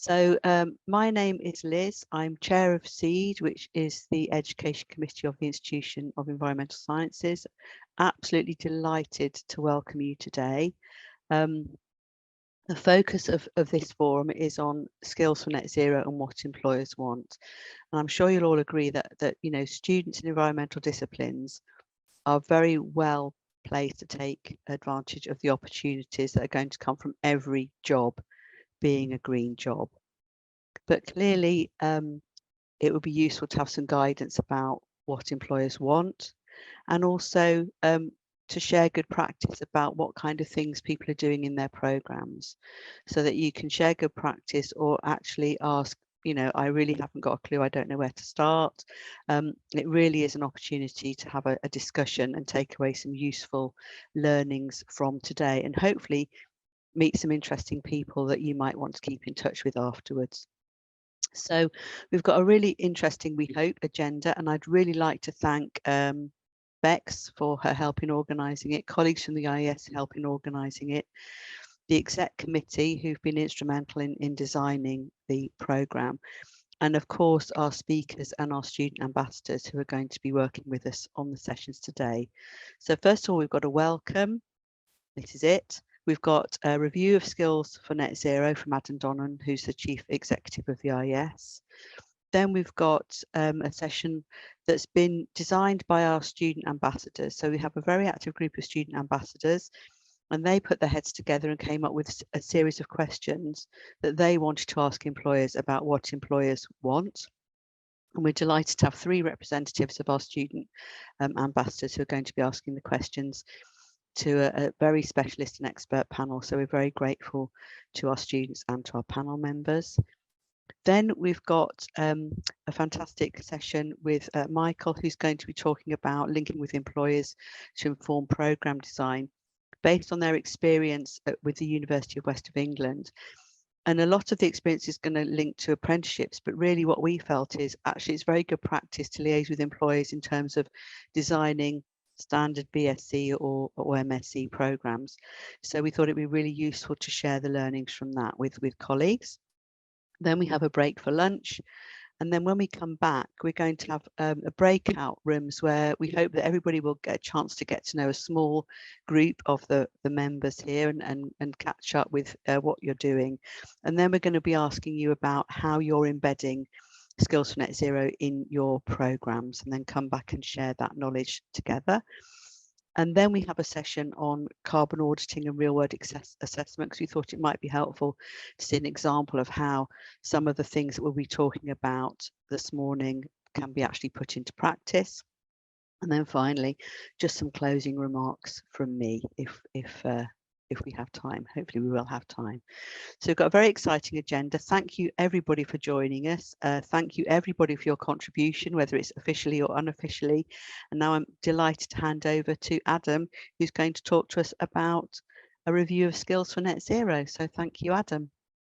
My name is Liz. I'm chair of CEDHE, which is the Education Committee of the Institution of Environmental Sciences. Absolutely delighted to welcome you today. The focus of this forum is on skills for net zero and what employers want. And I'm sure you'll all agree that students in environmental disciplines are very well placed to take advantage of the opportunities that are going to come from every job being a green job. But clearly, it would be useful to have some guidance about what employers want, and also to share good practice about what kind of things people are doing in their programs, so that you can share good practice or actually ask, I really haven't got a clue, I don't know where to start. It really is an opportunity to have a discussion and take away some useful learnings from today, and hopefully meet some interesting people that you might want to keep in touch with afterwards. So we've got a really interesting, we hope, agenda, and I'd really like to thank Bex for her help in organising it, colleagues from the IES help in organising it, the exec committee who've been instrumental in designing the programme, and of course our speakers and our student ambassadors who are going to be working with us on the sessions today. So first of all, we've got a welcome. This is it. We've got a review of skills for net zero from Adam Donnan, who's the Chief Executive of the IES. Then we've got a session that's been designed by our student ambassadors. So we have a very active group of student ambassadors, and they put their heads together and came up with a series of questions that they wanted to ask employers about what employers want. And we're delighted to have 3 representatives of our student ambassadors who are going to be asking the questions to a very specialist and expert panel. So we're very grateful to our students and to our panel members. Then we've got a fantastic session with Michael, who's going to be talking about linking with employers to inform programme design based on their experience with the University of West of England. And a lot of the experience is going to link to apprenticeships, but really what we felt is actually it's very good practice to liaise with employers in terms of designing standard BSc or MSc programs. So we thought it'd be really useful to share the learnings from that with colleagues. Then we have a break for lunch. And then when we come back, we're going to have a breakout rooms where we hope that everybody will get a chance to get to know a small group of the members here and catch up with what you're doing. And then we're going to be asking you about how you're embedding skills for net zero in your programs, and then come back and share that knowledge together. And then we have a session on carbon auditing and real world assessment, because we thought it might be helpful to see an example of how some of the things that we'll be talking about this morning can be actually put into practice. And then finally, just some closing remarks from me if we have time. Hopefully we will have time. So we've got a very exciting agenda. Thank you everybody for joining us. Thank you everybody for your contribution, whether it's officially or unofficially. And now I'm delighted to hand over to Adam, who's going to talk to us about a review of skills for net zero. So thank you, Adam.